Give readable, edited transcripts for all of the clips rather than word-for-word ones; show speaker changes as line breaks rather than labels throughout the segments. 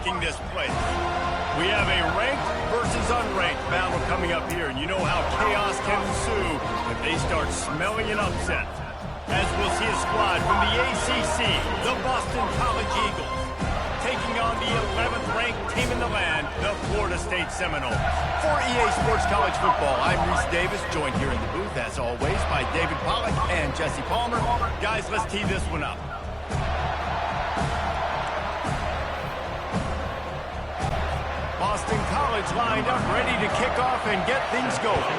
taking this place. We have a ranked versus unranked battle coming up here, and you know how chaos can ensue if they start smelling an upset. As we'll see a squad from the ACC, the Boston College Eagles, taking on the 11th ranked team in the land, the Florida State Seminoles. For EA Sports College Football, I'm Reese Davis, joined here in the booth, as always, by David Pollack and Jesse Palmer. Guys, let's tee this one up. Boston College lined up, ready to kick off and get things going.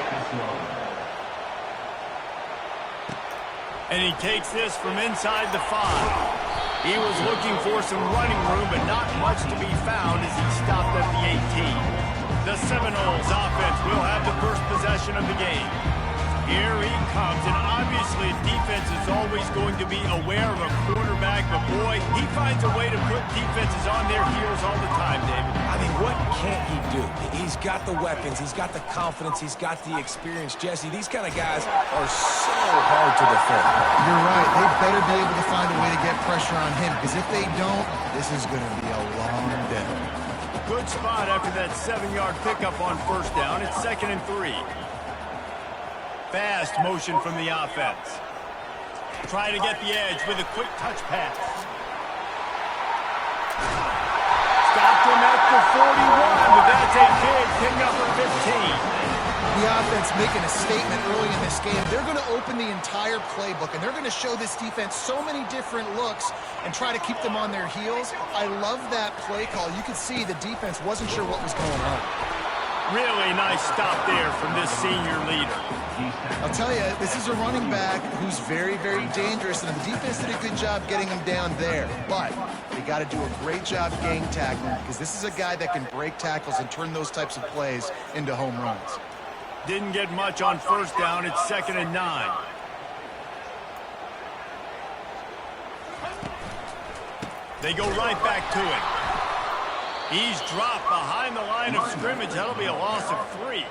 And he takes this from inside the 5. He was looking for some running room, but not much to be found as he stopped at the 18. The Seminoles offense will have the first possession of the game. Here he comes, and obviously defense is always going to be aware of a quarterback, but boy, he finds a way to put defenses on their heels all the time, David.
I mean, what can't he do? He's got the weapons, he's got the confidence, he's got the experience. Jesse, these kind of guys are so hard to defend.
You're right. They better be able to find a way to get pressure on him, because if they don't, this is going to be a long day.
Good spot after that 7-yard pickup on first down. It's 2nd and 3. Fast motion from the offense. Try to get the edge with a quick touch pass. Stopped him at the 41, but that's a big pickup for 15.
The offense making a statement early in this game. They're going to open the entire playbook, and they're going to show this defense so many different looks and try to keep them on their heels. I love that play call. You could see the defense wasn't sure what was going on.
Really nice stop there from this senior leader.
I'll tell you, this is a running back who's very, very dangerous, and the defense did a good job getting him down there. But they got to do a great job gang tackling, because this is a guy that can break tackles and turn those types of plays into home runs.
Didn't get much on first down. It's 2nd and 9. They go right back to it. He's dropped behind the line of scrimmage. That'll be a loss of 3.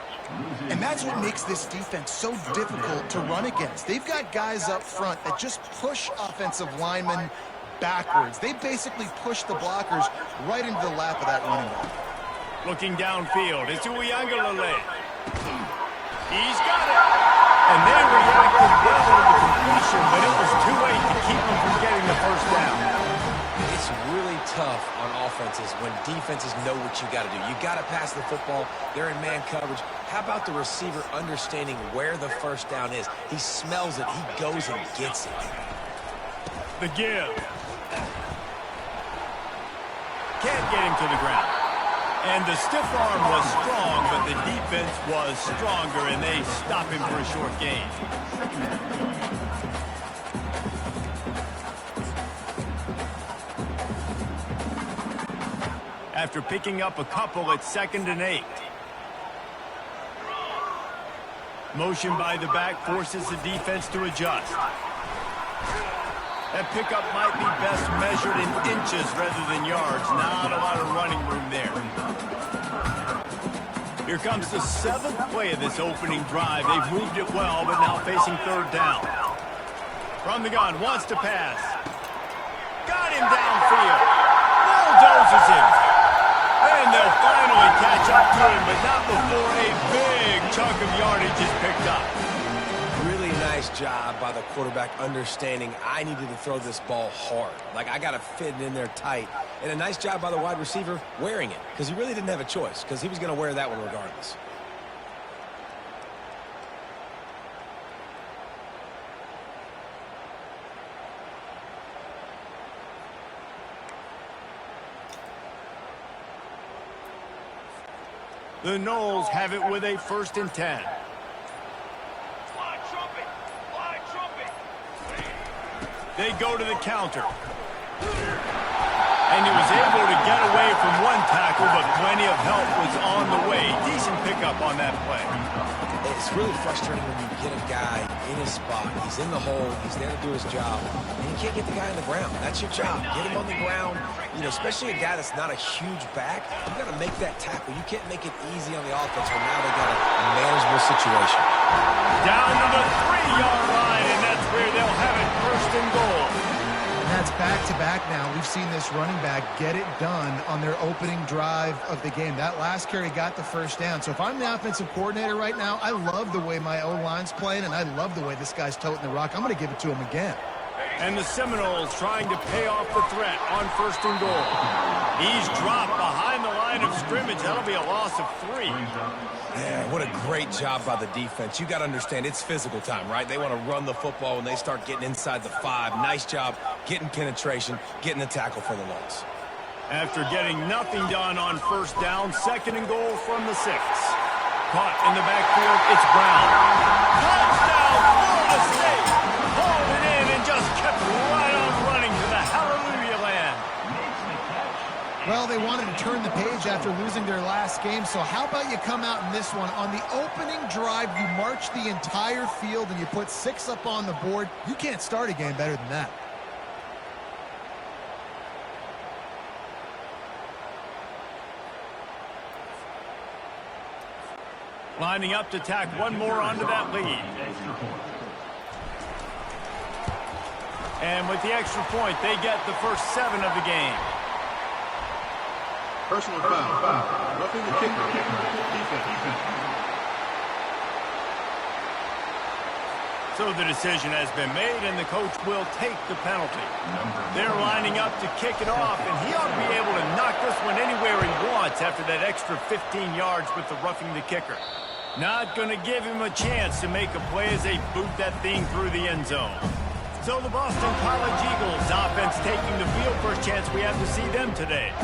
And that's what makes this defense so difficult to run against. They've got guys up front that just push offensive linemen backwards. They basically push the blockers right into the lap of that running back.
Looking downfield, it's Uyangalele. He's got it. And they reacted well to the completion, but it was too late to keep him from getting the first down.
It's really tough on offenses when defenses know what you got to do. You got to pass the football. They're in man coverage. How about the receiver understanding where the first down is? He smells it. He goes and gets it.
The give. Can't get him to the ground. And the stiff arm was strong, but the defense was stronger, and they stop him for a short gain. After picking up a couple, it's 2nd and 8. Motion by the back forces the defense to adjust. That pickup might be best measured in inches rather than yards. Not a lot of running room there. Here comes the 7th play of this opening drive. They've moved it well, but now facing 3rd down. From the gun, wants to pass. Got him downfield. Bulldozes him. And they'll finally catch up to him, but not before a big chunk of yardage is picked up.
Really nice job by the quarterback understanding I needed to throw this ball hard. Like, I got to fit it in there tight. And a nice job by the wide receiver wearing it, because he really didn't have a choice, because he was going to wear that one regardless.
The Noles have it with a 1st and 10. They go to the counter. And he was able to get away from one tackle, but plenty of help was on the way. Decent pickup on that play.
It's really frustrating when you get a guy in his spot. He's in the hole. He's there to do his job. And you can't get the guy on the ground. That's your job. Get him on the ground. You know, especially a guy that's not a huge back. You got to make that tackle. You can't make it easy on the offense when now they got a manageable situation.
Down to the 3-yard line, and that's where they'll have it 1st and goal.
that's back-to-back now. We've seen this running back get it done on their opening drive of the game. That last carry got the first down. So if I'm the offensive coordinator right now, I love the way my O-line's playing, and I love the way this guy's toting the rock. I'm going to give it to him again.
And the Seminoles trying to pay off the threat on 1st and goal. He's dropped behind the line of scrimmage. That'll be a loss of 3.
Yeah, what a great job by the defense. You got to understand, it's physical time, right? They want to run the football when they start getting inside the 5. Nice job getting penetration, getting the tackle for the loss.
After getting nothing done on 1st down, 2nd and goal from the 6. Caught in the backfield, it's Brown. Touchdown, Florida State! Hauled it in and just kept right on running to the hallelujah land.
Well, they wanted to turn the page after losing their last game, so how about you come out in this one? On the opening drive, you march the entire field and you put 6 up on the board. You can't start a game better than that.
Lining up to tack one more onto that lead. And with the extra point, they get the first 7 of the game.
Personal foul. Roughing the kicker. Defense.
So the decision has been made, and the coach will take the penalty. They're lining up to kick it off, and he ought to be able to knock this one anywhere he wants after that extra 15 yards with the roughing the kicker. Not going to give him a chance to make a play as they boot that thing through the end zone. So the Boston College Eagles offense taking the field. First chance we have to see them today.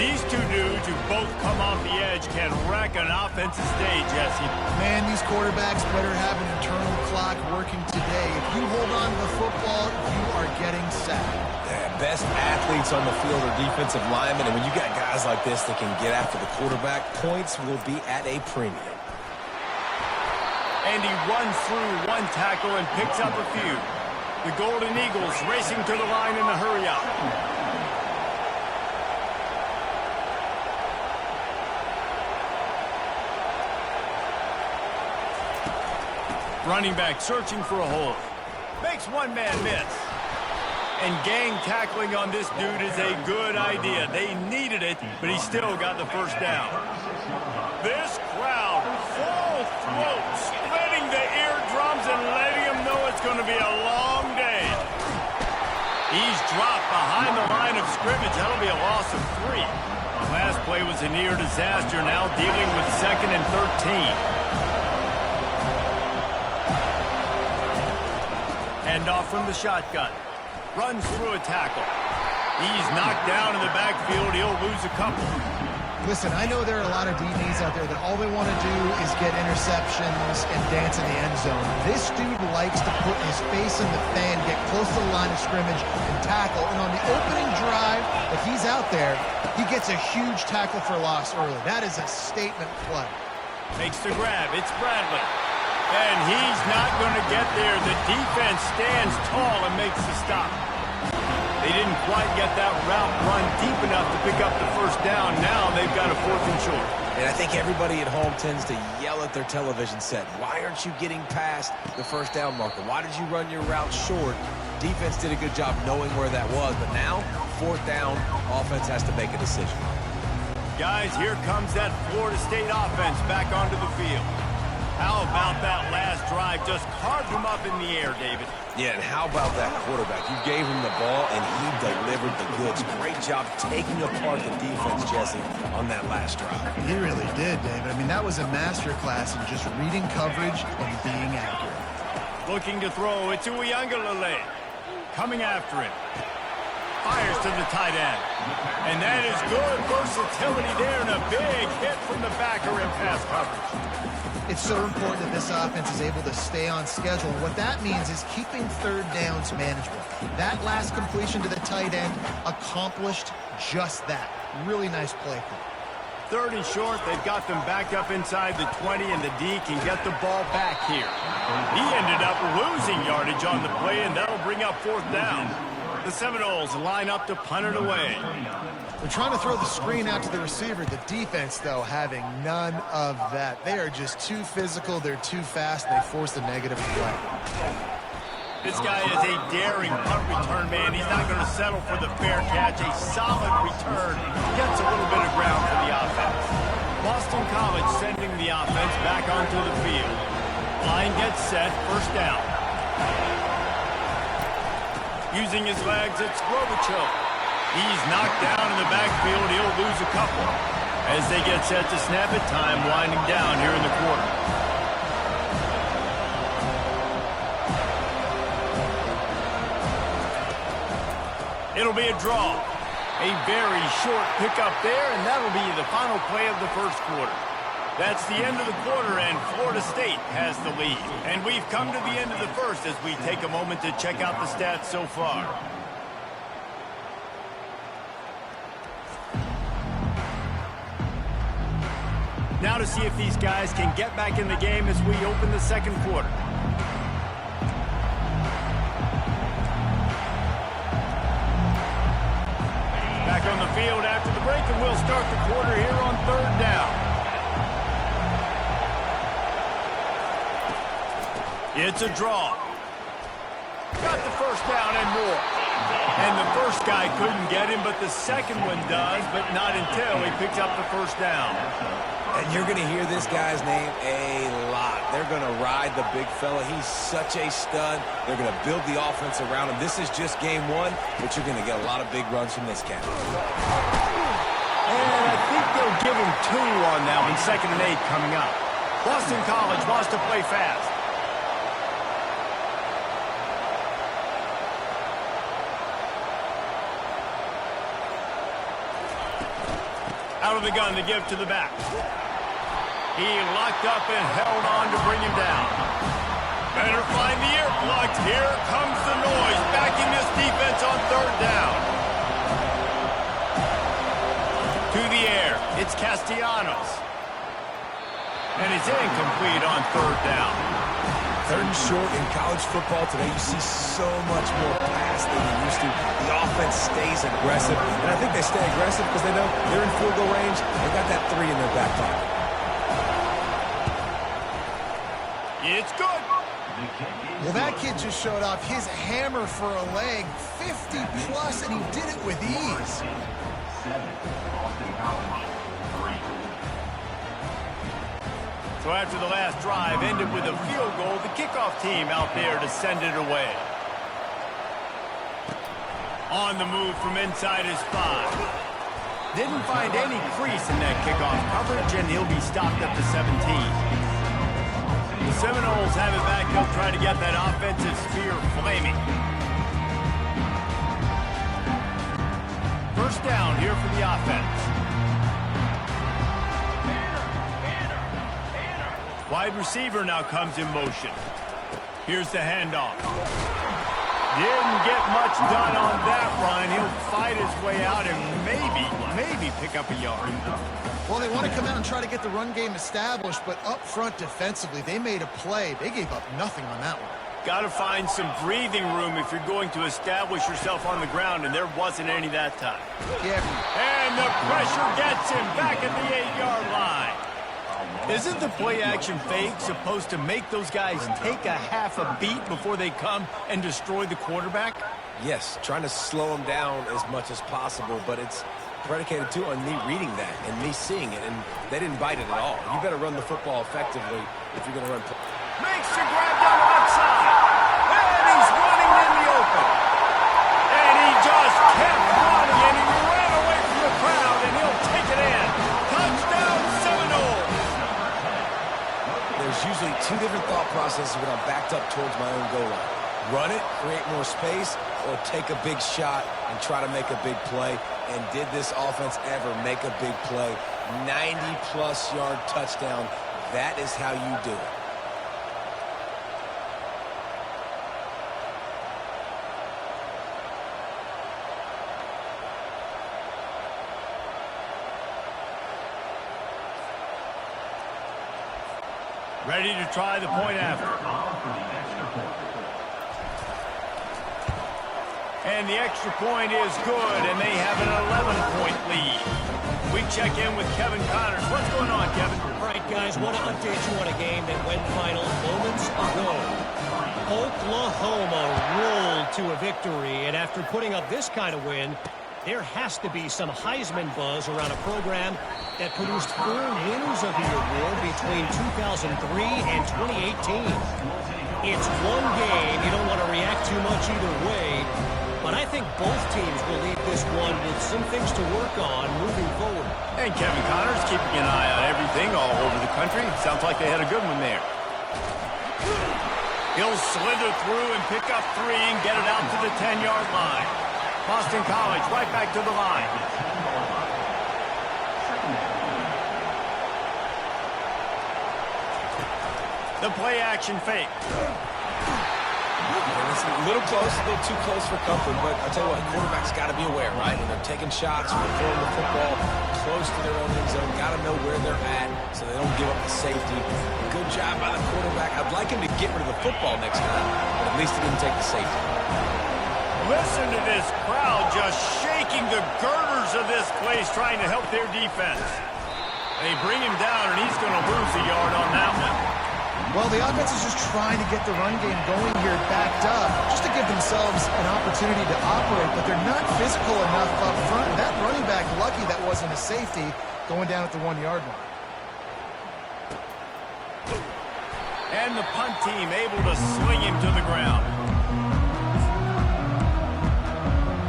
These two dudes who both come off the edge can wreck an offensive day, Jesse.
Man, these quarterbacks better have an internal clock working today. If you hold on to the football, you are getting sacked.
Yeah, best athletes on the field are defensive linemen, and when you got guys like this that can get after the quarterback, points will be at a premium.
And he runs through one tackle and picks up a few. The Golden Eagles racing to the line in the hurry-up. Running back searching for a hole. Makes one man miss. And gang tackling on this dude is a good idea. They needed it, but he still got the first down. This crowd, full throat, splitting the eardrums and letting them know it's going to be a long day. He's dropped behind the line of scrimmage. That'll be a loss of 3. The last play was a near disaster, now dealing with 2nd and 13. Hand off from the shotgun. Runs through a tackle. He's knocked down in the backfield. He'll lose a couple.
Listen, I know there are a lot of DBs out there that all they want to do is get interceptions and dance in the end zone. This dude likes to put his face in the fan, get close to the line of scrimmage, and tackle. And on the opening drive, if he's out there, he gets a huge tackle for loss early. That is a statement play.
Makes the grab. It's Bradley. And he's not going to get there. The defense stands tall and makes the stop. They didn't quite get that route run deep enough to pick up the first down. Now they've got a 4th and short.
And I think everybody at home tends to yell at their television set. Why aren't you getting past the first down marker? Why did you run your route short? Defense did a good job knowing where that was. But now, 4th down, offense has to make a decision.
Guys, here comes that Florida State offense back onto the field. How about that last drive? Just carved him up in the air, David.
Yeah, and how about that quarterback? You gave him the ball, and he delivered the goods. Great job taking apart the defense, Jesse, on that last drive.
He really did, David. I mean, that was a masterclass in just reading coverage and being accurate.
Looking to throw. It's Uiagalelei. Coming after it. Fires to the tight end. And that is good versatility there, and a big hit from the backer in pass coverage.
It's so important that this offense is able to stay on schedule. And what that means is keeping 3rd downs manageable. That last completion to the tight end accomplished just that. Really nice play.
3rd and short. They've got them back up inside the 20, and the D can get the ball back here. He ended up losing yardage on the play, and that'll bring up 4th down. The Seminoles line up to punt it away.
They're trying to throw the screen out to the receiver. The defense, though, having none of that. They are just too physical. They're too fast. They force the negative play.
This guy is a daring punt return man. He's not going to settle for the fair catch. A solid return. Gets a little bit of ground for the offense. Boston College sending the offense back onto the field. Line gets set. First down. Using his legs, it's Robichaux. He's knocked down in the backfield. He'll lose a couple. As they get set to snap it, time winding down here in the quarter. It'll be a draw. A very short pickup there, and that'll be the final play of the first quarter. That's the end of the quarter, and Florida State has the lead. And we've come to the end of the first as we take a moment to check out the stats so far. Now to see if these guys can get back in the game as we open the second quarter. Back on the field after the break, and we'll start the quarter here on third down. It's a draw. Got the first down and more. And the first guy couldn't get him, but the second one does, but not until he picks up the first down.
And you're going to hear this guy's name a lot. They're going to ride the big fella. He's such a stud. They're going to build the offense around him. This is just game one, but you're going to get a lot of big runs from this cat.
And I think they'll give him 2 on that one. 2nd and 8 coming up. Boston College wants to play fast. Out of the gun to give to the back. He locked up and held on to bring him down. Better find the earplugs. Here comes the noise, backing this defense on third down. To the air, it's Castellanos. And it's incomplete on third down.
3rd and short in college football today, you see so much more pass than you used to. The offense stays aggressive, and I think they stay aggressive because they know they're in field goal range. They got that 3 in their back pocket.
It's good.
Well, that kid just showed off his hammer for a leg, 50-plus, and he did it with ease.
So after the last drive ended with a field goal, the kickoff team out there to send it away. On the move from inside his 5. Didn't find any crease in that kickoff coverage, and he'll be stopped at the 17. The Seminoles have it back. They'll try to get that offensive sphere flaming. First down here for the offense. Wide receiver now comes in motion. Here's the handoff. Didn't get much done on that run. He'll fight his way out and maybe pick up a yard.
Well, they want to come out and try to get the run game established, but up front defensively, they made a play. They gave up nothing on that one.
Got to find some breathing room if you're going to establish yourself on the ground, and there wasn't any that time.
Yeah.
And the pressure gets him back at the 8-yard line. Isn't the play-action fake supposed to make those guys take a half a beat before they come and destroy the quarterback?
Yes, trying to slow them down as much as possible, but it's predicated, too, on me reading that and me seeing it, and they didn't bite it at all. You better run the football effectively if you're going to run.
Makes the grab down the left side, and he's running in the open. And he just kept running, and he ran away from the crowd, and he'll take it in. Touchdown, Seminoles!
There's usually 2 different thought processes when I'm backed up towards my own goal line. Run it, create more space, or take a big shot and try to make a big play. And did this offense ever make a big play? 90-plus yard touchdown. That is how you do it.
Ready to try the point after. And the extra point is good, and they have an 11-point lead. We check in with Kevin Connors. What's going on, Kevin?
All right, guys, want to update you on a game that went final moments ago. Oklahoma rolled to a victory, and after putting up this kind of win, there has to be some Heisman buzz around a program that produced 4 winners of the award between 2003 and 2018. It's one game. You don't want to react too much either way, but I think both teams will leave this one with some things to work on moving forward.
And Kevin Connors keeping an eye on everything all over the country. Sounds like they had a good one there. He'll slither through and pick up 3 and get it out to the 10-yard line. Boston College right back to the line. The play action fake.
It's a little close, a little too close for comfort, but I'll tell you what, quarterback's got to be aware, right? When they're taking shots, when they're throwing the football close to their own end zone, got to know where they're at so they don't give up the safety. Good job by the quarterback. I'd like him to get rid of the football next time, but at least he didn't take the safety.
Listen to this crowd just shaking the girders of this place trying to help their defense. They bring him down, and he's going to lose a yard on that one.
Well, the offense is just trying to get the run game going here backed up just to give themselves an opportunity to operate, but they're not physical enough up front. That running back, lucky that wasn't a safety, going down at the 1-yard line.
And the punt team able to sling him to the ground.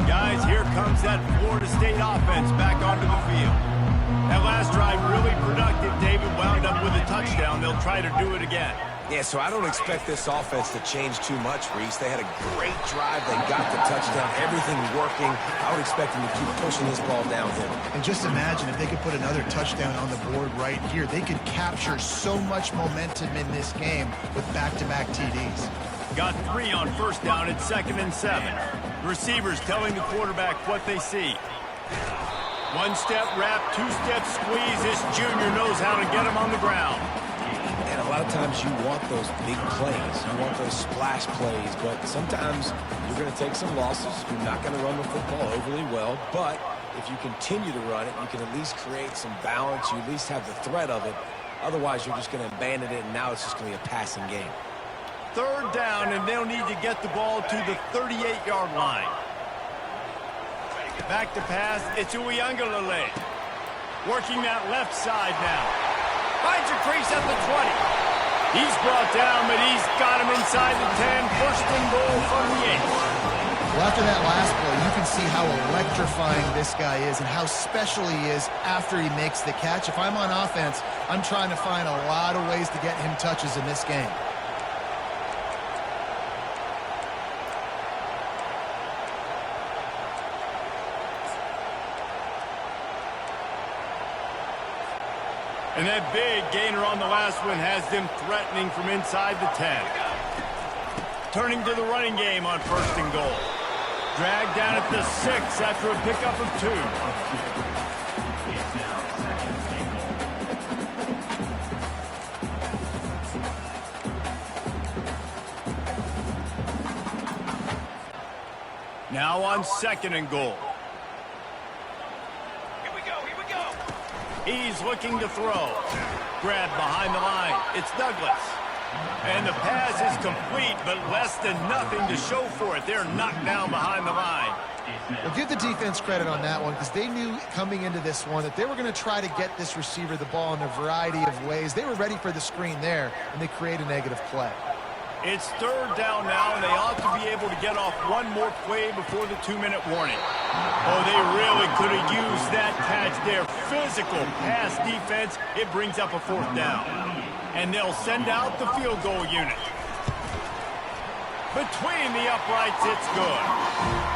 Guys, here comes that Florida State offense back onto the field. That last drive really productive. David wound up with a touchdown. They'll try to do it again.
Yeah, so I don't expect this offense to change too much, Reese. They had a great drive. They got the touchdown. Everything working. I would expect them to keep pushing this ball downhill.
And just imagine if they could put another touchdown on the board right here. They could capture so much momentum in this game with back-to-back TDs.
Got 3 on first down at 2nd and 7. Receivers telling the quarterback what they see. 1-step wrap, 2-step squeeze. This junior knows how to get him on the ground.
And a lot of times you want those big plays. You want those splash plays, but sometimes you're going to take some losses. You're not going to run the football overly well, but if you continue to run it, you can at least create some balance. You at least have the threat of it. Otherwise, you're just going to abandon it, and now it's just going to be a passing game.
3rd down, and they'll need to get the ball to the 38-yard line. Back to pass, it's Uiagalelei. Working that left side now. Finds a crease at the 20. He's brought down, but he's got him inside the 10. 1st and goal from the 8.
Well, after that last play, you can see how electrifying this guy is and how special he is after he makes the catch. If I'm on offense, I'm trying to find a lot of ways to get him touches in this game.
And that big gainer on the last one has them threatening from inside the 10. Turning to the running game on 1st and goal. Dragged down at the 6 after a pickup of 2. Now on 2nd and goal. He's looking to throw. Grabbed behind the line. It's Douglas. And the pass is complete, but less than nothing to show for it. They're knocked down behind the line.
Well, give the defense credit on that one because they knew coming into this one that they were going to try to get this receiver the ball in a variety of ways. They were ready for the screen there, and they create a negative play.
It's 3rd down now, and they ought to be able to get off one more play before the 2-minute warning. Oh, they really could have used that catch there. Physical pass defense. It brings up a 4th down. And they'll send out the field goal unit. Between the uprights, it's good.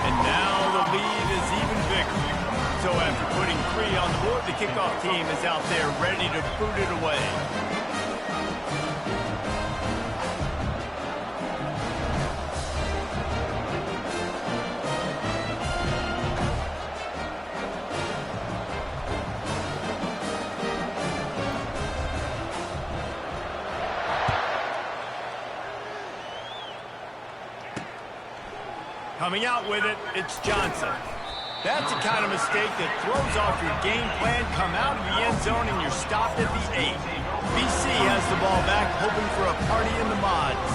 And now the lead is even bigger. So after putting 3 on the board, the kickoff team is out there ready to boot it away. Coming out with it, it's Johnson. That's the kind of mistake that throws off your game plan. Come out of the end zone and you're stopped at the 8. BC has the ball back, hoping for a party in the mods.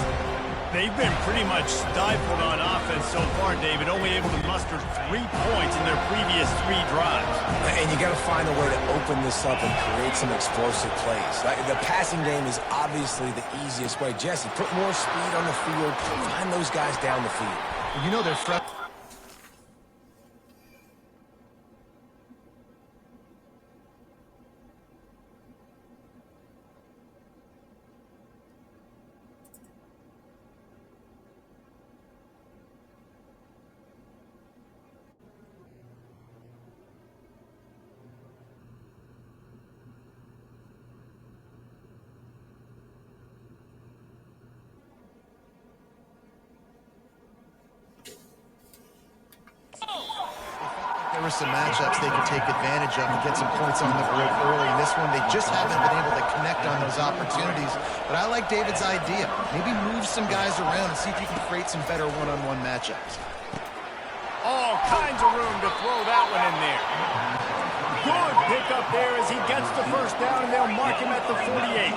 They've been pretty much stifled on offense so far, David, only able to muster 3 points in their previous 3 drives.
And you got to find a way to open this up and create some explosive plays. The passing game is obviously the easiest way. Jesse, put more speed on the field, find those guys down the field.
You know they're fresh. There were some matchups they could take advantage of and get some points on the board early. In this one, they just haven't been able to connect on those opportunities. But I like David's idea. Maybe move some guys around and see if you can create some better one-on-one matchups.
All kinds of room to throw that one in there. Good pickup there as he gets the first down, and they'll mark him at the 48.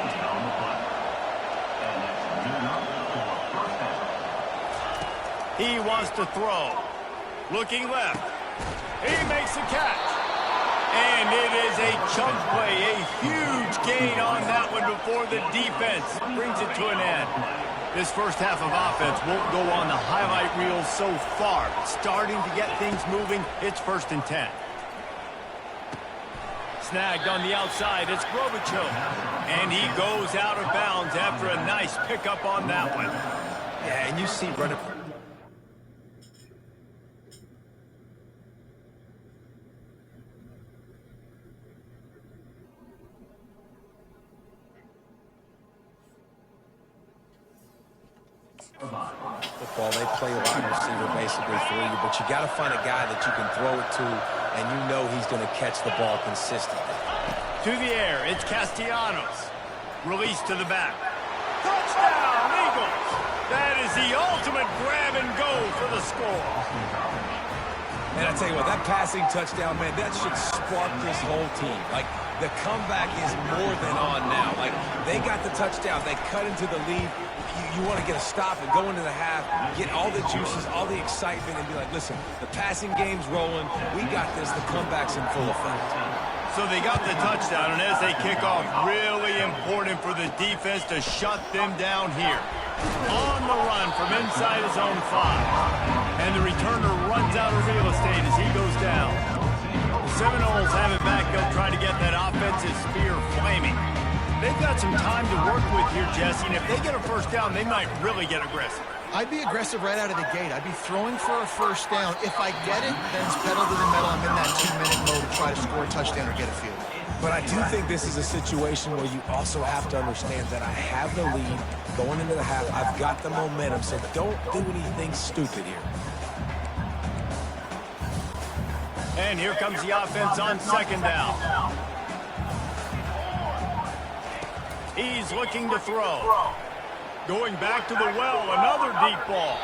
He wants to throw. Looking left. He makes the catch. And it is a chunk play, a huge gain on that one before the defense brings it to an end. This first half of offense won't go on the highlight reel so far. Starting to get things moving, it's 1st and 10. Snagged on the outside, it's Grobichuk. And he goes out of bounds after a nice pickup on that one.
Yeah, and you see running... Football, they play wide receiver basically for you, but you got to find a guy that you can throw it to, and you know he's going to catch the ball consistently.
To the air, it's Castellanos. Release to the back. Touchdown, Eagles! That is the ultimate grab and go for the score.
And I tell you what, that passing touchdown, man, that should spark this whole team. Like, the comeback is more than on now. Like, they got the touchdown. They cut into the lead. You want to get a stop and go into the half, get all the juices, all the excitement, and be like, listen, the passing game's rolling. We got this. The comeback's in full effect.
So they got the touchdown, and as they kick off, really important for the defense to shut them down here. On the run from inside his own 5. And the returner runs out of real estate as he goes down. The Seminoles have it back. They'll try to get that offensive spear flaming. They've got some time to work with here, Jesse, and if they get a first down, they might really get aggressive.
I'd be aggressive right out of the gate. I'd be throwing for a first down. If I get it, then it's pedal to the metal. I'm in that 2-minute mode to try to score a touchdown or get a field.
But I do think this is a situation where you also have to understand that I have the lead going into the half. I've got the momentum, so don't do anything stupid here.
And here comes the offense on 2nd down. He's looking to throw. Going back to the well, another deep ball.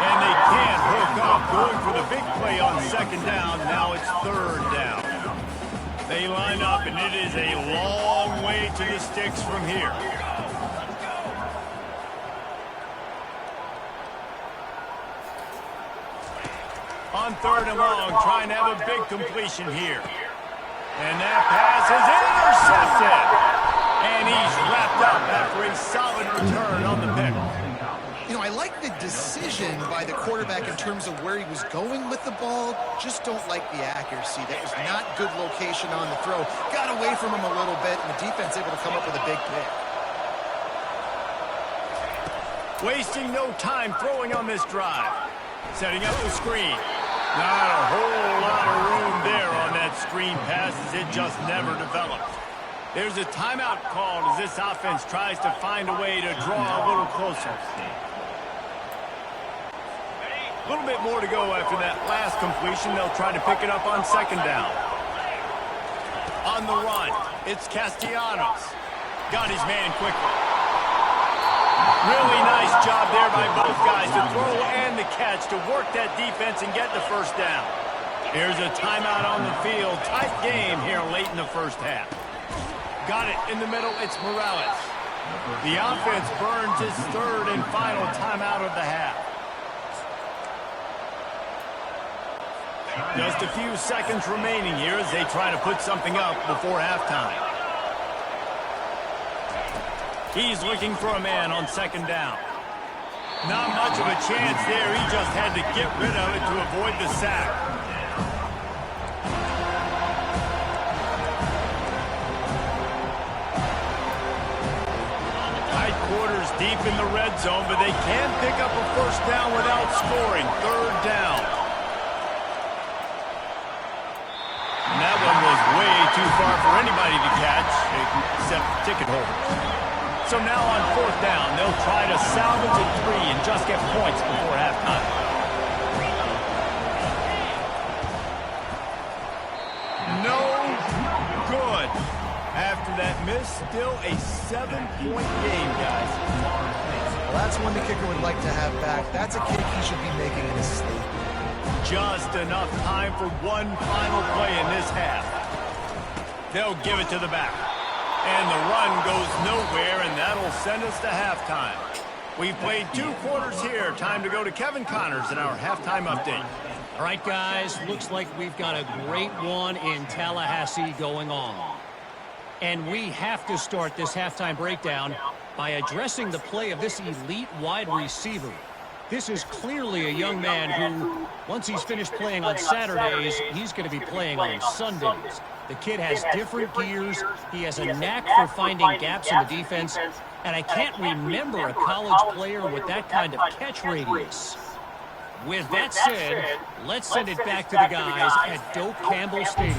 And they can't hook up. Going for the big play on 2nd down. Now it's 3rd down. They line up, and it is a long way to the sticks from here. On 3rd and long, trying to have a big completion here. And that pass is intercepted. And he's wrapped up after a solid return on the pick.
You know, I like the decision by the quarterback in terms of where he was going with the ball. Just don't like the accuracy. That was not good location on the throw. Got away from him a little bit, and the defense able to come up with a big pick.
Wasting no time throwing on this drive. Setting up the screen. Not a whole lot of room there on that screen pass as it just never developed. There's a timeout called as this offense tries to find a way to draw a little closer. A little bit more to go after that last completion. They'll try to pick it up on 2nd down. On the run, it's Castellanos. Got his man quickly. Really nice job there by both guys to throw and the catch to work that defense and get the first down. Here's a timeout on the field. Tight game here late in the first half. Got it in the middle. It's Morales. The offense burns its third and final timeout of the half. Just a few seconds remaining here as they try to put something up before halftime. He's looking for a man on second down. Not much of a chance there. He just had to get rid of it to avoid the sack. Tight quarters deep in the red zone, but they can't pick up a first down without scoring. Third down. And that one was way too far for anybody to catch, except ticket holders. So now on fourth down, they'll try to salvage a 3 and just get points before halftime. No good. After that miss, still a 7-point game, guys.
Well, that's one the kicker would like to have back. That's a kick he should be making in his sleep.
Just enough time for one final play in this half. They'll give it to the back. And the run goes nowhere, and that'll send us to halftime. We've played 2 quarters here. Time to go to Kevin Connors in our halftime update.
All right, guys, looks like we've got a great one in Tallahassee going on. And we have to start this halftime breakdown by addressing the play of this elite wide receiver. This is clearly a young man who, once he's finished playing on Saturdays, he's going to be playing on Sundays. The kid has different gears. He has a knack for finding gaps in the defense. And I can't remember a college player with that kind of catch radius. With that said, let's send it back to the guys at Doak Campbell Stadium.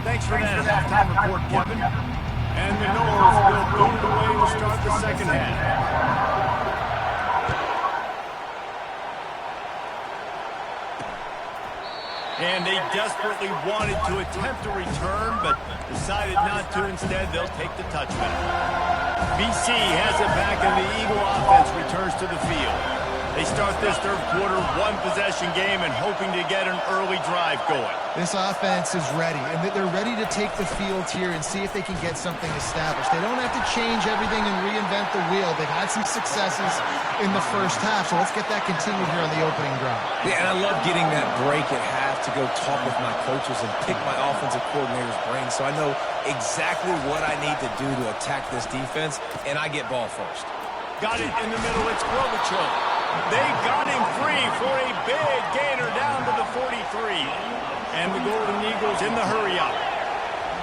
Thanks for that halftime report, Kevin. And the Noles will boot it away to start the second half. And they desperately wanted to attempt a return, but decided not to. Instead, they'll take the touchback. BC has it back, and the Eagle offense returns to the field. They start this third quarter one-possession game and hoping to get an early drive going.
This offense is ready, and they're ready to take the field here and see if they can get something established. They don't have to change everything and reinvent the wheel. They've had some successes in the first half, so let's get that continued here on the opening drive.
Yeah, and I love getting that break at half to go talk with my coaches and pick my offensive coordinator's brain so I know exactly what I need to do to attack this defense, and I get ball first.
Got it in the middle. It's Gorbachev. They got him free for a big gainer down to the 43. And the Golden Eagles in the hurry-up.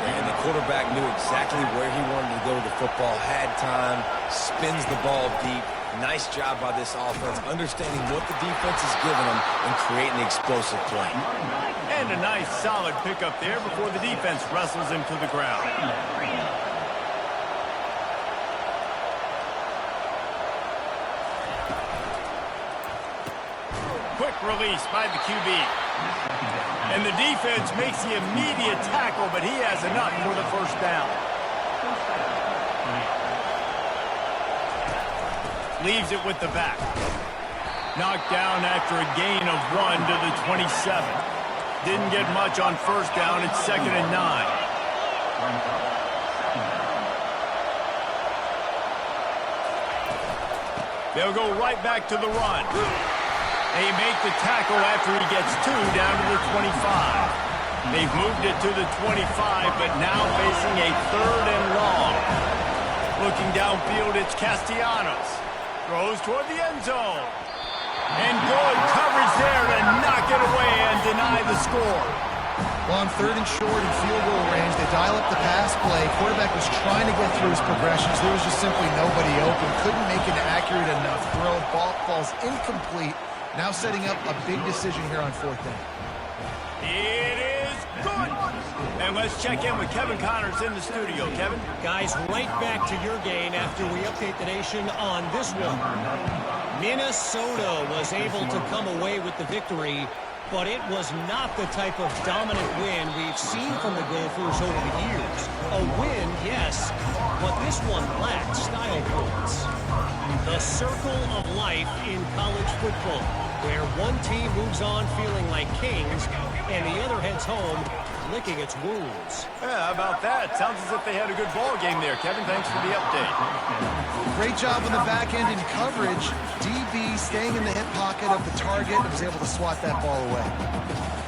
And the quarterback knew exactly where he wanted to go with the football, had time, spins the ball deep. Nice job by this offense, understanding what the defense is giving them and creating the explosive play.
And a nice solid pickup there before the defense wrestles him to the ground. Quick release by the QB. And the defense makes the immediate tackle, but he has enough for the first down. Leaves it with the back. Knocked down after a gain of 1 to the 27. Didn't get much on first down. It's 2nd and 9. They'll go right back to the run. They make the tackle after he gets 2 down to the 25. They've moved it to the 25, but now facing a 3rd and long. Looking downfield, it's Castellanos. Throws toward the end zone. And good coverage there to knock it away and deny the score.
Well, on 3rd and short and field goal range, they dial up the pass play. Quarterback was trying to get through his progressions. There was just simply nobody open. Couldn't make an accurate enough throw. Ball falls incomplete. Now setting up a big decision here on 4th down.
It is good. And let's check in with Kevin Connors in the studio. Kevin?
Guys, right back to your game after we update the nation on this one. Minnesota was able to come away with the victory, but it was not the type of dominant win we've seen from the Gophers over the years. A win, yes, but this one lacked style points. The circle of life in college football, where one team moves on feeling like kings and the other heads home, licking its wounds.
Yeah, how about that? Sounds as if they had a good ball game there. Kevin, thanks for the update.
Great job on the back end in coverage. DB staying in the hip pocket of the target and was able to swat that ball away.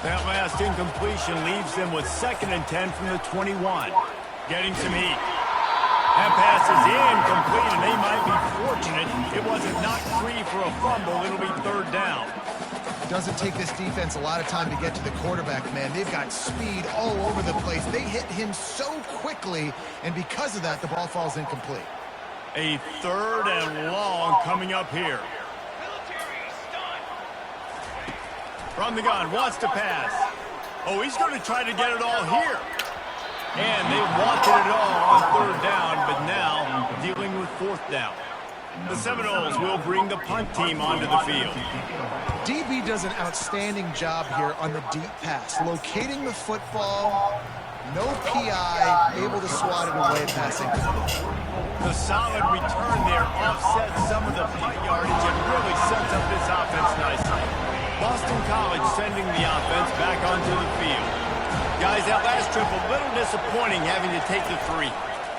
That last incompletion leaves them with 2nd and 10 from the 21. Getting some heat. That pass is incomplete, and they might be fortunate it wasn't knocked free for a fumble. It'll be 3rd down.
Doesn't take this defense a lot of time to get to the quarterback, man. They've got speed all over the place. They hit him so quickly, and because of that, the ball falls incomplete.
A 3rd and long coming up here. From the gun, wants to pass. Oh, he's going to try to get it all here. And they wanted it all on 3rd down, but now dealing with 4th down. The Seminoles will bring the punt team onto the field.
DB does an outstanding job here on the deep pass, locating the football, no PI, able to swat it away passing.
The solid return there offsets some of the punt yardage and really sets up this offense nicely. Boston College sending the offense back onto the field. Guys, that last trip a little disappointing having to take the 3.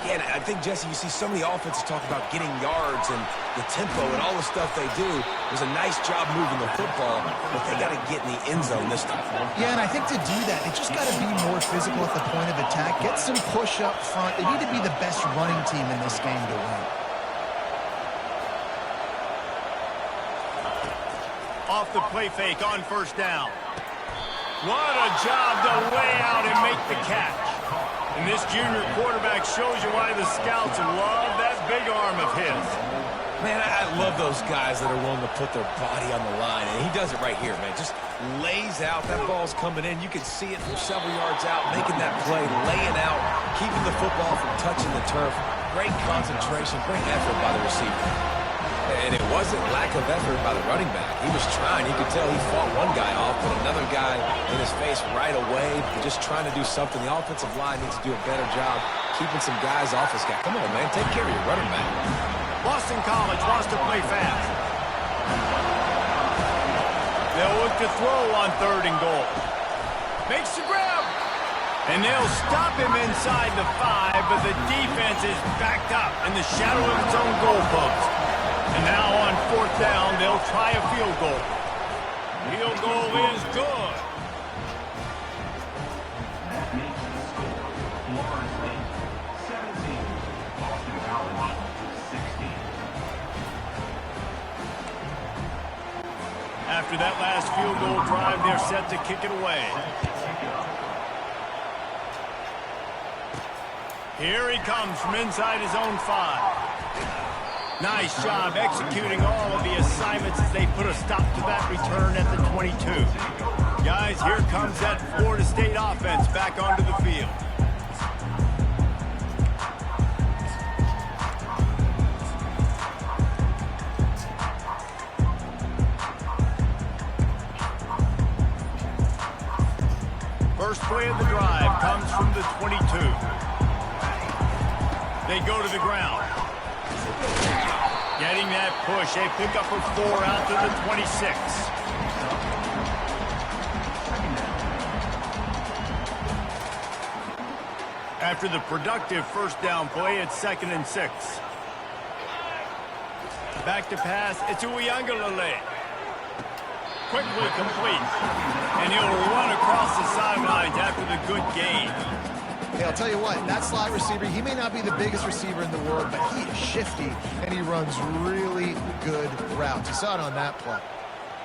Yeah, and I think, Jesse, you see so many offenses talk about getting yards and the tempo and all the stuff they do. It was a nice job moving the football, but they got to get in the end zone this time.
Yeah, and I think to do that, they just got to be more physical at the point of attack, get some push up front. They need to be the best running team in this game to win.
Off the play fake on 1st down. What a job to lay out and make the catch. And this junior quarterback shows you why the scouts love that big arm of his.
Man, I love those guys that are willing to put their body on the line, and he does it right here, man. Just lays out. That ball's coming in. You can see it from several yards out, making that play, laying out, keeping the football from touching the turf. Great concentration, great effort by the receiver. And it wasn't lack of effort by the running back. He was trying. You could tell he fought one guy off, but another guy in his face right away, just trying to do something. The offensive line needs to do a better job keeping some guys off this guy. Come on, man. Take care of your running back.
Boston College wants to play fast. They'll look to throw on 3rd and goal. Makes the grab. And they'll stop him inside the 5, but the defense is backed up in the shadow of its own goalpost. And now on 4th down, they'll try a field goal. Field goal is good. After that last field goal drive, they're set to kick it away. Here he comes from inside his own 5. Nice job executing all of the assignments as they put a stop to that return at the 22. Guys, here comes that Florida State offense back onto the field. First play of the drive comes from the 22. They go to the ground. Getting that push, a pickup of 4 out to the 26. After the productive 1st down play, it's 2nd and 6. Back to pass, it's Uiagalelei. Quickly complete. And he'll run across the sidelines after the good gain.
Hey, I'll tell you what, that slot receiver, he may not be the biggest receiver in the world, but he is shifty, and he runs really good routes. You saw it on that play.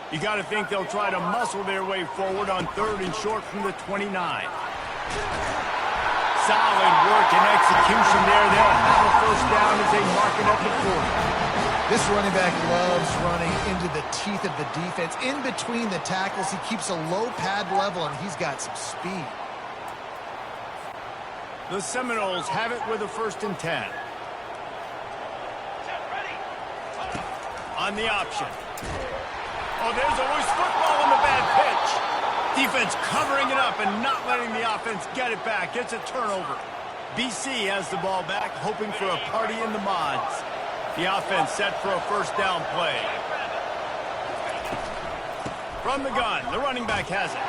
You got to think they'll try to muscle their way forward on 3rd and short from the 29. Solid work and execution there. They'll have a 1st down as they mark it up at 40.
This running back loves running into the teeth of the defense. In between the tackles, he keeps a low pad level, and he's got some speed.
The Seminoles have it with a 1st and 10. On the option. Oh, there's a loose football on the bad pitch. Defense covering it up and not letting the offense get it back. Gets a turnover. BC has the ball back, hoping for a party in the mods. The offense set for a 1st down play. From the gun, the running back has it.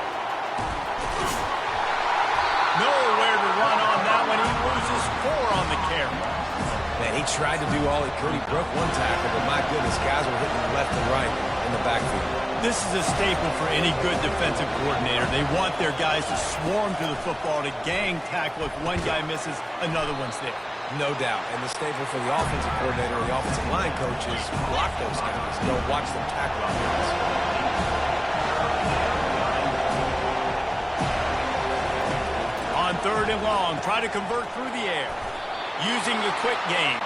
He tried to do all he could. He broke one tackle, but my goodness, guys were hitting left and right in the backfield.
This is a staple for any good defensive coordinator. They want their guys to swarm to the football, to gang tackle. If one guy misses, another one's there.
No doubt. And the staple for the offensive coordinator or the offensive line coach is block those guys. Don't watch them tackle our guys.
On 3rd and long, try to convert through the air, using the quick game.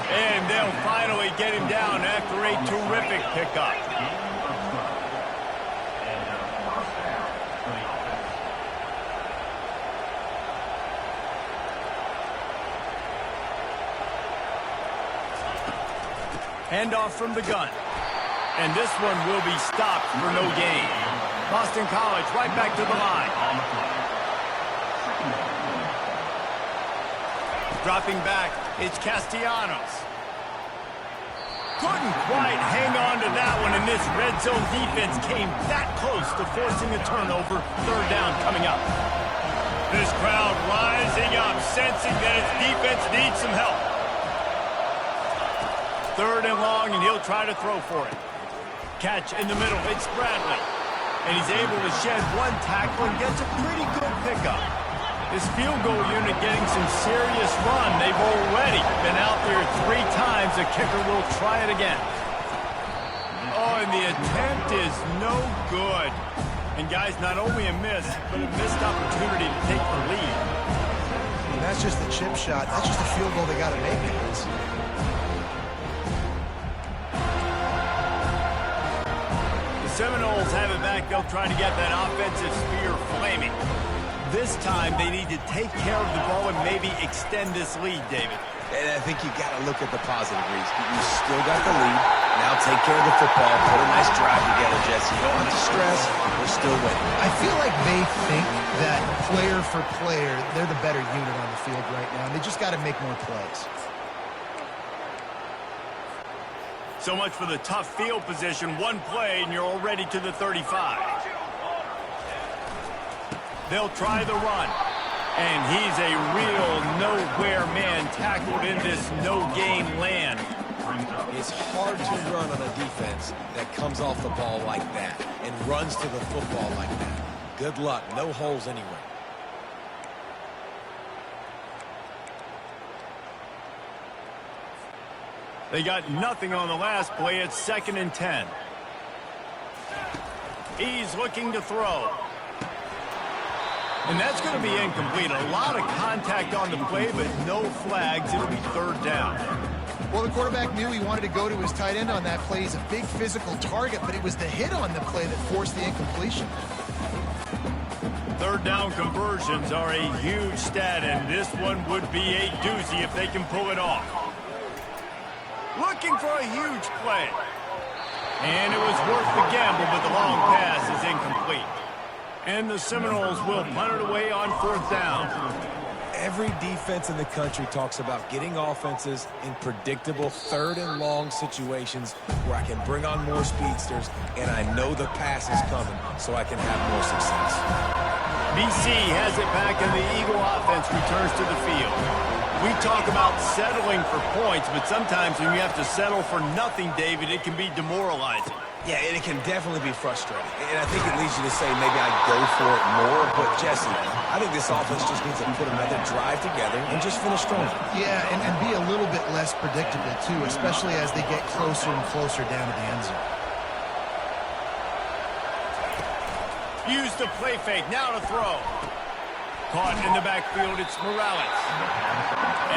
And they'll finally get him down after a terrific pickup. Handoff from the gun. And this one will be stopped for no gain. Boston College right back to the line. Dropping back, it's Castellanos. Couldn't quite hang on to that one, and this red zone defense came that close to forcing a turnover. 3rd down coming up. This crowd rising up, sensing that its defense needs some help. 3rd and long, and he'll try to throw for it. Catch in the middle, it's Bradley. And he's able to shed one tackle and gets a pretty good pickup. This field goal unit getting some serious run. They've already been out there 3 times. The kicker will try it again. Oh, and the attempt is no good. And guys, not only a miss, but a missed opportunity to take the lead.
And that's just the chip shot. That's just a field goal they got to make, guys.
Seminoles have it back. They'll try to get that offensive spear flaming. This time, they need to take care of the ball and maybe extend this lead, David.
And I think you got to look at the positive, Reese. You still got the lead. Now take care of the football. Put a nice drive together, Jesse. You don't have to stress. We're still winning.
I feel like they think that player for player, they're the better unit on the field right now, and they just got to make more plays.
So much for the tough field position. One play, and you're already to the 35. They'll try the run. And he's a real nowhere man tackled in this no-gain land.
It's hard to run on a defense that comes off the ball like that and runs to the football like that. Good luck. No holes anywhere.
They got nothing on the last play. It's 2nd and 10. He's looking to throw. And that's going to be incomplete. A lot of contact on the play, but no flags. It'll be 3rd down.
Well, the quarterback knew he wanted to go to his tight end on that play. He's a big physical target, but it was the hit on the play that forced the incompletion.
3rd down conversions are a huge stat, and this one would be a doozy if they can pull it off. Looking for a huge play. And it was worth the gamble, but the long pass is incomplete. And the Seminoles will punt it away on 4th down.
Every defense in the country talks about getting offenses in predictable 3rd and long situations where I can bring on more speedsters and I know the pass is coming so I can have more success.
BC has it back and the Eagle offense returns to the field. We talk about settling for points, but sometimes when you have to settle for nothing, David, it can be demoralizing.
Yeah, and it can definitely be frustrating. And I think it leads you to say maybe I'd go for it more. But, Jesse, I think this offense just needs to put another drive together and just finish strong.
Yeah, and be a little bit less predictable, too, especially as they get closer and closer down to the end zone.
Use the play fake. Now to throw. Caught in the backfield, it's Morales.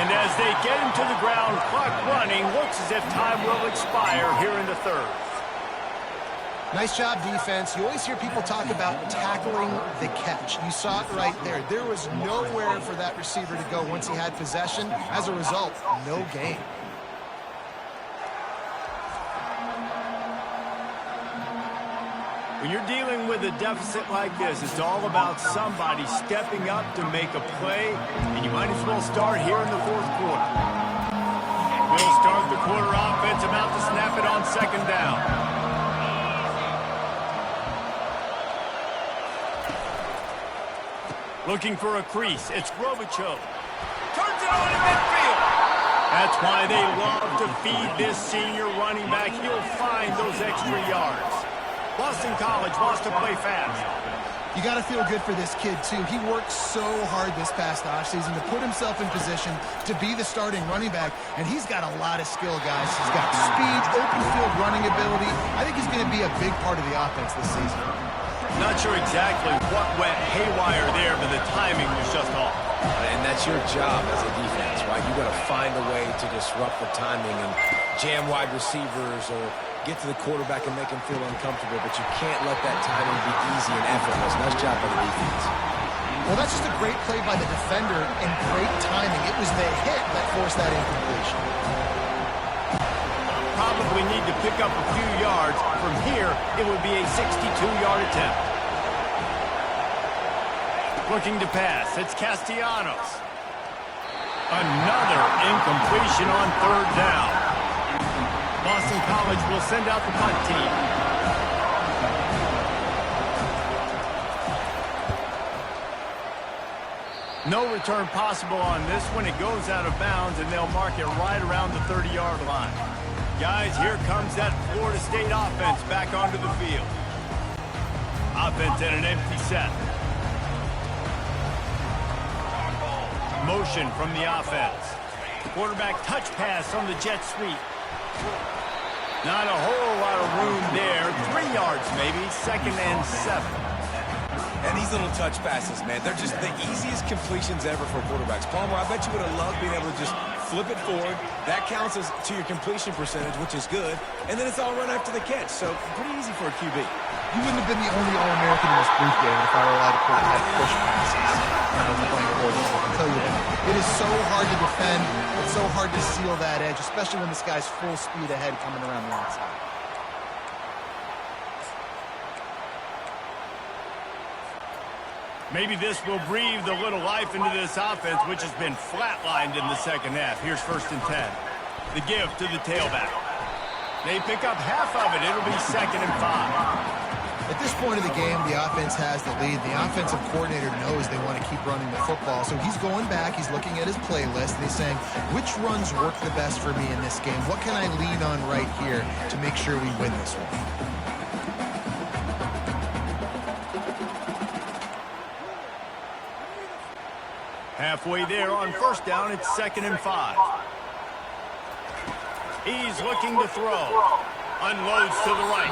And as they get him to the ground, clock running, looks as if time will expire here in the 3rd.
Nice job, defense. You always hear people talk about tackling the catch. You saw it right there. There was nowhere for that receiver to go once he had possession. As a result, no gain.
When you're dealing with a deficit like this, it's all about somebody stepping up to make a play, and you might as well start here in the 4th quarter. We'll start the quarter offense, about to snap it on 2nd down. Looking for a crease. It's Robichaux. Turns it on in midfield. That's why they love to feed this senior running back. He'll find those extra yards. Boston College wants to play fast.
You got to feel good for this kid, too. He worked so hard this past offseason to put himself in position to be the starting running back, and he's got a lot of skill, guys. He's got speed, open field running ability. I think he's going to be a big part of the offense this season.
Not sure exactly what went haywire there, but the timing was just off.
And that's your job as a defense, right? You got to find a way to disrupt the timing and jam wide receivers or get to the quarterback and make him feel uncomfortable, but you can't let that timing be easy and effortless. Nice job by the defense.
Well, that's just a great play by the defender and great timing. It was the hit that forced that incompletion.
Probably need to pick up a few yards. From here, it would be a 62-yard attempt. Looking to pass. It's Castellanos. Another incompletion on third down. Boston College will send out the punt team. No return possible on this one. It goes out of bounds, and they'll mark it right around the 30-yard line. Guys, here comes that Florida State offense back onto the field. Offense in an empty set. Motion from the offense. Quarterback touch pass on the jet sweep. Not a whole lot of room there. 3 yards maybe. 2nd and 7.
And these little touch passes, man, they're just the easiest completions ever for quarterbacks. Palmer, I bet you would have loved being able to just flip it forward. That counts as to your completion percentage, which is good. And then it's all run after the catch. So pretty easy for a QB.
You wouldn't have been the only All-American in this brief game if I were allowed to pull that push passes. I was playing quarterback. I can tell you that. It is so hard to defend. It's so hard to seal that edge, especially when this guy's full speed ahead coming around the outside.
Maybe this will breathe a little life into this offense, which has been flatlined in the second half. Here's 1st and 10. The give to the tailback. They pick up half of it. It'll be 2nd and 5.
At this point of the game, the offense has the lead. The offensive coordinator knows they want to keep running the football. So he's going back, he's looking at his playlist, and he's saying, which runs work the best for me in this game? What can I lean on right here to make sure we win this one?
Halfway there on 1st down, it's 2nd and 5. He's looking to throw. Unloads to the right.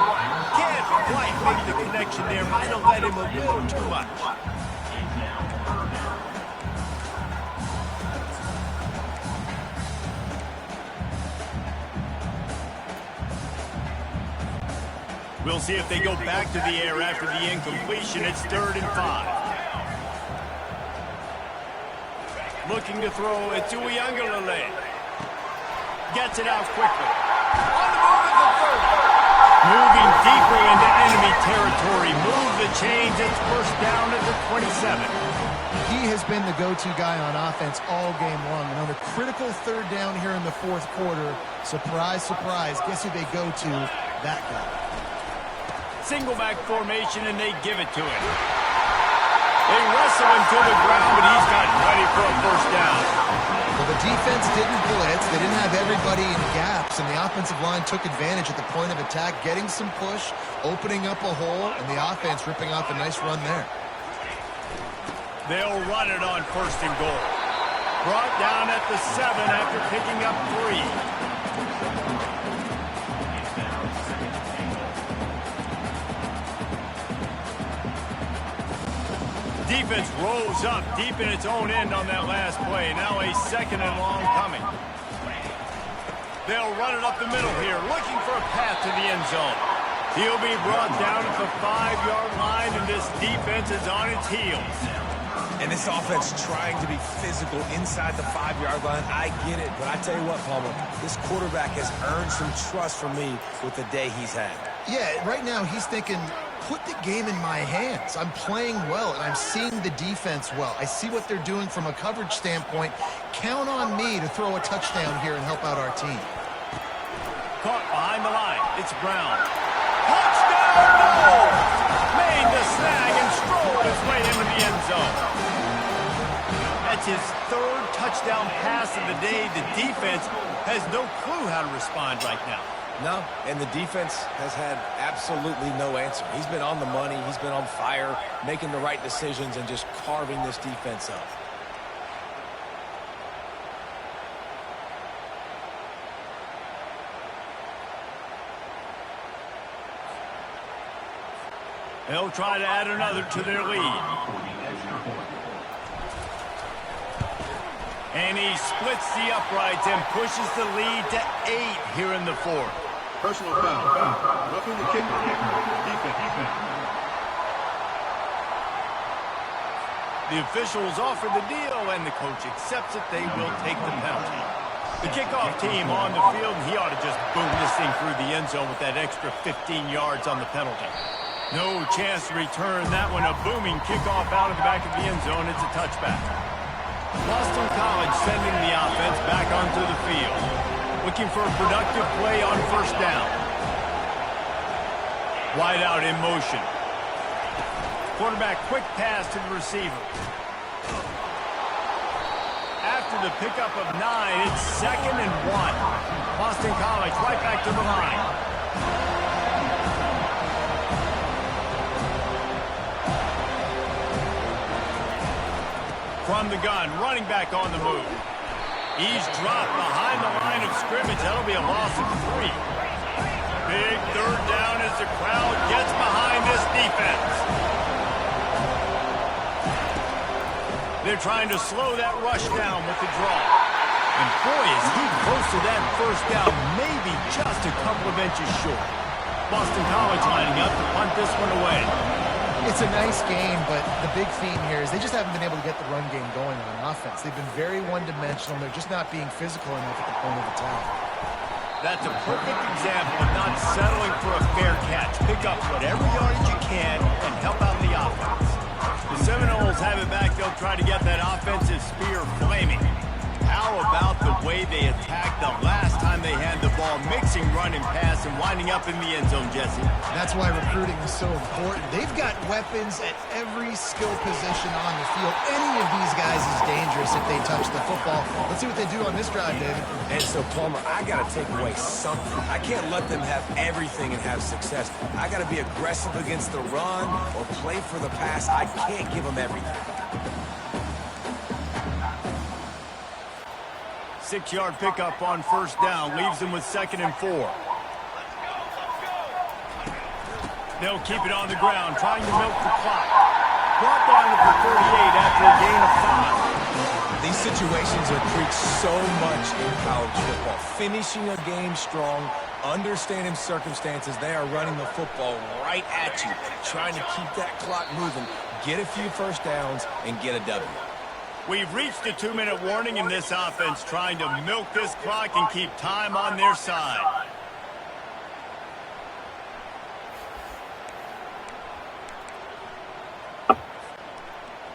Can't quite make the connection there. Might have led him a little too much. We'll see if they go back to the air after the incompletion. It's 3rd and 5. Looking to throw it to Uiagalelei. Gets it out quickly. On the move at the 30. Moving deeper into enemy territory. Move the chains. It's 1st down at the 27.
He has been the go-to guy on offense all game long. And on the critical 3rd down here in the 4th quarter, surprise, surprise, guess who they go to? That guy.
Single back formation, and they give it to him. They wrestle him to the ground, but he's got ready for a 1st down.
Well, the defense didn't blitz. They didn't have everybody in gaps, and the offensive line took advantage at the point of attack, getting some push, opening up a hole, and the offense ripping off a nice run there.
They'll run it on 1st and goal. Brought down at the 7 after picking up 3. Defense rolls up deep in its own end on that last play. Now a 2nd and long coming. They'll run it up the middle here, looking for a path to the end zone. He'll be brought down at the 5-yard line, and this defense is on its heels.
And this offense trying to be physical inside the 5-yard line. I get it, but I tell you what, Palmer, this quarterback has earned some trust from me with the day he's had.
Yeah, right now he's thinking, put the game in my hands. I'm playing well, and I'm seeing the defense well. I see what they're doing from a coverage standpoint. Count on me to throw a touchdown here and help out our team.
Caught behind the line. It's Brown. Touchdown! No! Made the snag and strolled his way into the end zone. That It's his third touchdown pass of the day. The defense has no clue how to respond right now.
No, and the defense has had absolutely no answer. He's been on the money. He's been on fire, making the right decisions and just carving this defense up.
They'll try to add another to their lead. And he splits the uprights and pushes the lead to 8 here in the fourth.
Personal foul. Roughing the kicker. Defense.
The officials offer the deal, and the coach accepts it. They will take the penalty. The kickoff team on the field, and he ought to just boom this thing through the end zone with that extra 15 yards on the penalty. No chance to return that one. A booming kickoff out of the back of the end zone. It's a touchback. Boston College sending the offense back onto the field. Looking for a productive play on first down. Wide out in motion. Quarterback quick pass to the receiver. After the pickup of 9, it's 2nd and 1. Boston College right back to the line. From the gun, running back on the move. He's dropped behind the line of scrimmage. That'll be a loss of 3. Big third down as the crowd gets behind this defense. They're trying to slow that rush down with the draw. And boy, is he close to that first down, maybe just a couple of inches short. Boston College lining up to punt this one away.
It's a nice game, but the big theme here is they just haven't been able to get the run game going on offense. They've been very one-dimensional. They're just not being physical enough at the point of attack.
That's a perfect example of not settling for a fair catch. Pick up whatever yardage you can and help out the offense. The Seminoles have it back. They'll try to get that offensive spear flaming. How about the way they attacked the last time they had the ball, mixing run and pass and winding up in the end zone, Jesse?
That's why recruiting is so important. They've got weapons at every skill position on the field. Any of these guys is dangerous if they touch the football. Let's see what they do on this drive, David.
And so, Palmer, I got to take away something. I can't let them have everything and have success. I got to be aggressive against the run or play for the pass. I can't give them everything.
6-yard pickup on first down leaves them with 2nd and 4. They'll keep it on the ground, trying to milk the clock. Brought down at the 38 after a gain of 5.
These situations are preached so much in college football. Finishing a game strong, understanding circumstances. They are running the football right at you, trying to keep that clock moving, get a few first downs, and get a W.
We've reached a 2-minute warning in this offense, trying to milk this clock and keep time on their side.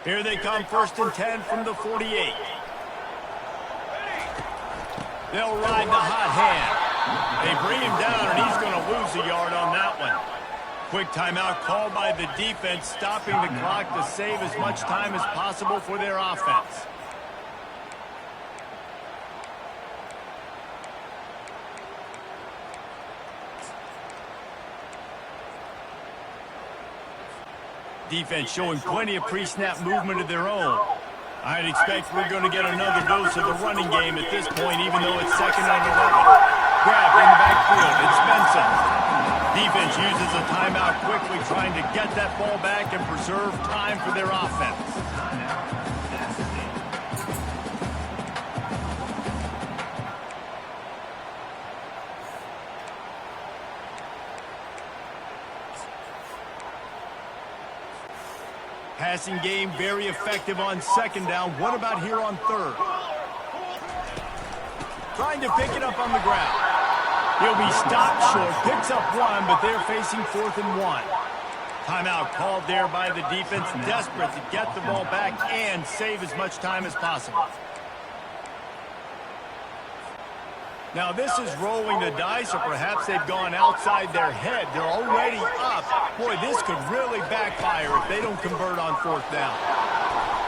Here they come, 1st and 10 from the 48. They'll ride the hot hand. They bring him down, and he's going to lose a yard on that one. Quick timeout called by the defense, stopping the clock to save as much time as possible for their offense. Defense showing plenty of pre-snap movement of their own. I'd expect we're going to get another dose of the running game at this point, even though it's 2nd and 11. Grab in the backfield, it's Benson. Defense uses a timeout quickly, trying to get that ball back and preserve time for their offense. Passing game very effective on 2nd down. What about here on 3rd? Trying to pick it up on the ground. He'll be stopped short, picks up 1, but they're facing 4th and 1. Timeout called there by the defense, desperate to get the ball back and save as much time as possible. Now this is rolling the dice, or perhaps they've gone outside their head. They're already up. Boy, this could really backfire if they don't convert on 4th down.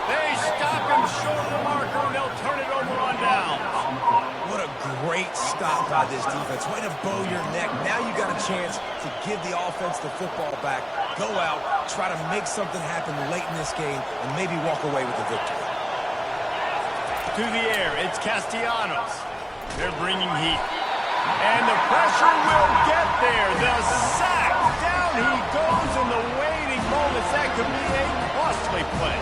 They stop him short of the marker, and they'll turn it over on downs.
What a great stop by this defense. Way to bow your neck. Now you got a chance to give the offense the football back, go out, try to make something happen late in this game, and maybe walk away with the victory.
To the air, it's Castellanos. They're bringing heat. And the pressure will get there. The sack. Down he goes in the waiting moments. That could be a costly play.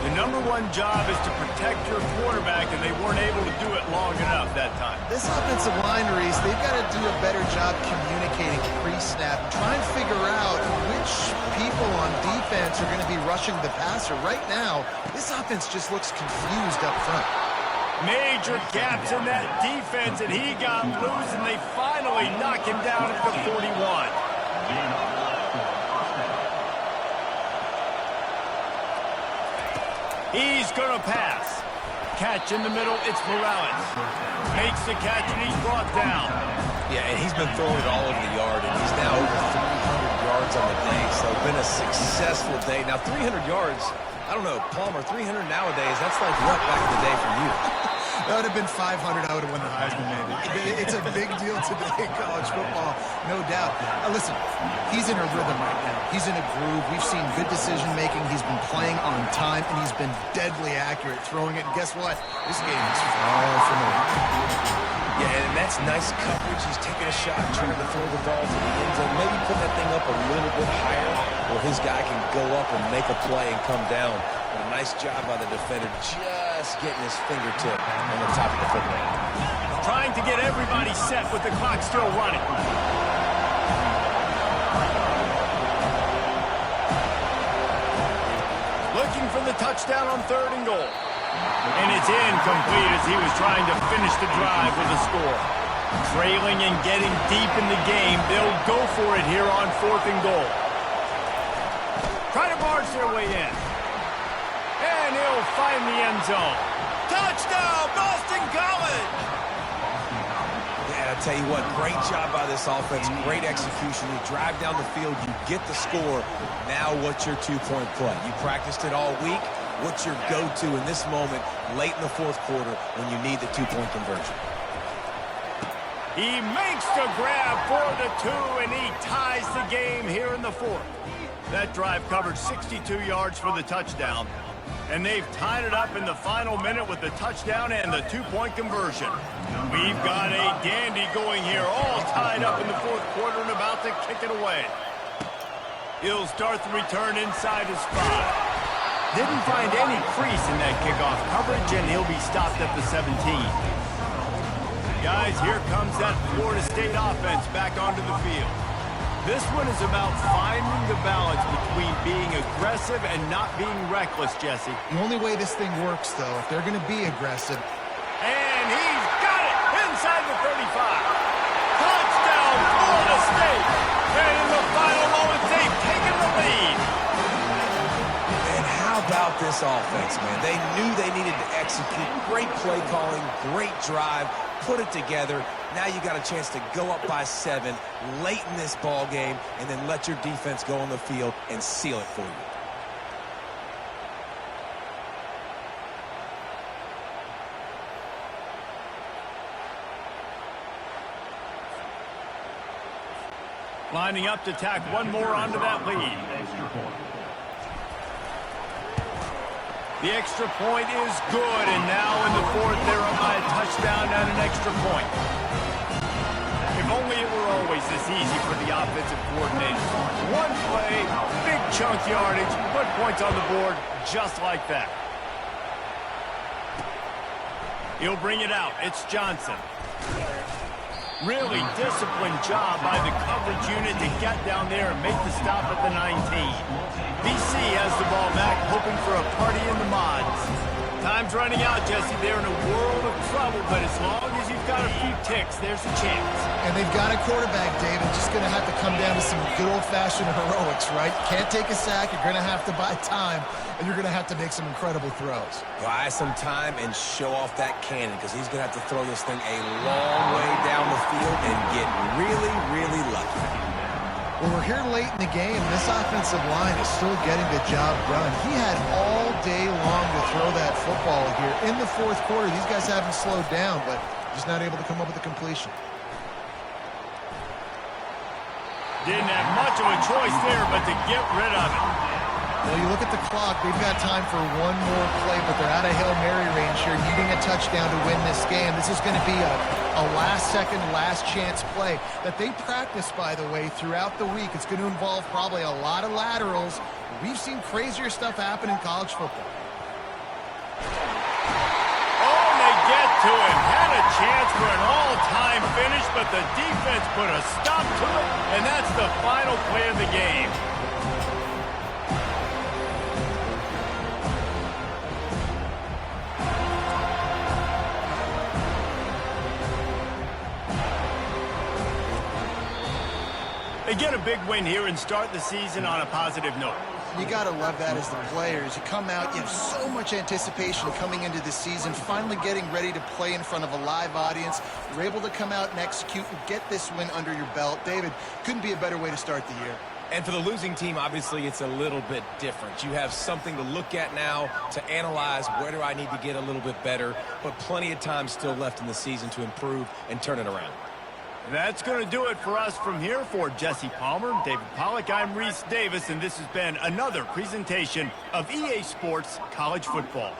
The #1 job is to protect your quarterback, and they weren't able to do it long enough that time.
This offensive line, Reese, they've got to do a better job communicating pre-snap and try and figure out which people on defense are going to be rushing the passer. Right now, this offense just looks confused up front.
Major gaps in that defense, and he got loose, and they finally knock him down at the 41. He's going to pass. Catch in the middle, it's Morales. Makes the catch, and he's brought down.
Yeah, and he's been throwing it all over the yard, and he's now over 300 yards on the day, so it's been a successful day. Now, 300 yards, I don't know, Palmer, 300 nowadays, that's like what back in the day for you?
That would have been 500. I would have won the Heisman, maybe. It's a big deal today in college football, no doubt. Listen, he's in a rhythm right now. He's in a groove. We've seen good decision-making. He's been playing on time, and he's been deadly accurate throwing it. And guess what? This game is far from over.
Yeah, and that's nice coverage. He's taking a shot, trying to throw the ball to the end zone, maybe put that thing up a little bit higher where his guy can go up and make a play and come down. But a nice job by the defender just getting his fingertip on the top of the football.
Trying to get everybody set with the clock still running. Looking for the touchdown on 3rd and goal. And it's incomplete as he was trying to finish the drive with a score. Trailing and getting deep in the game, they'll go for it here on 4th and goal. Try to barge their way in. And he'll find the end zone. Touchdown, Boston College!
Yeah, I tell you what, great job by this offense, great execution. You drive down the field, you get the score. Now what's your two-point play? You practiced it all week. What's your go-to in this moment, late in the 4th quarter, when you need the two-point conversion?
He makes the grab for the 2, and he ties the game here in the 4th. That drive covered 62 yards for the touchdown, and they've tied it up in the final minute with the touchdown and the 2-point conversion. We've got a dandy going here, all tied up in the 4th quarter and about to kick it away. He'll start the return inside his 5. Didn't find any crease in that kickoff coverage, and he'll be stopped at the 17. Guys, here comes that Florida State offense back onto the field. This one is about finding the balance between being aggressive and not being reckless, Jesse.
The only way this thing works, though, if they're going to be aggressive.
And he's got it inside the 35. Touchdown, Florida State. And in the final moments, they've taken the lead.
How about this offense, man? They knew they needed to execute. Great play calling, great drive, put it together. Now you got a chance to go up by 7 late in this ball game and then let your defense go on the field and seal it for you.
Lining up to tack one more onto that lead. The extra point is good, and now in the 4th, they're up by a touchdown and an extra point. If only it were always this easy for the offensive coordinator. One play, big chunk yardage, put points on the board just like that. He'll bring it out. It's Johnson. Really disciplined job by the coverage unit to get down there and make the stop at the 19. BC has the ball back, hoping for a party in the mods. Time's running out, Jesse. They're in a world of trouble, but as long as you've got a few ticks, there's a chance.
And they've got a quarterback, David. Just going to have to come down to some good old-fashioned heroics, right? Can't take a sack. You're going to have to buy time, and you're going to have to make some incredible throws.
Buy some time and show off that cannon, because he's going to have to throw this thing a long way down the field and get really, really lucky.
Well, we're here late in the game. This offensive line is still getting the job done. He had all day long to throw that football here. In the fourth quarter, these guys haven't slowed down, but just not able to come up with a completion.
Didn't have much of a choice there, but to get rid of it.
Well, you look at the clock, they've got time for one more play, but they're out of Hail Mary range here, needing a touchdown to win this game. This is going to be a last-second, last-chance play that they practice, by the way, throughout the week. It's going to involve probably a lot of laterals. We've seen crazier stuff happen in college football.
Oh, and they get to him. Had a chance for an all-time finish, but the defense put a stop to it, and that's the final play of the game. They get a big win here and start the season on a positive note.
You got to love that as the players. You come out, you have so much anticipation coming into the season, finally getting ready to play in front of a live audience. You're able to come out and execute and get this win under your belt. David, couldn't be a better way to start the year.
And for the losing team, obviously, it's a little bit different. You have something to look at now to analyze where do I need to get a little bit better, but plenty of time still left in the season to improve and turn it around.
That's going to do it for us from here. For Jesse Palmer, David Pollack, I'm Reese Davis, and this has been another presentation of EA Sports College Football.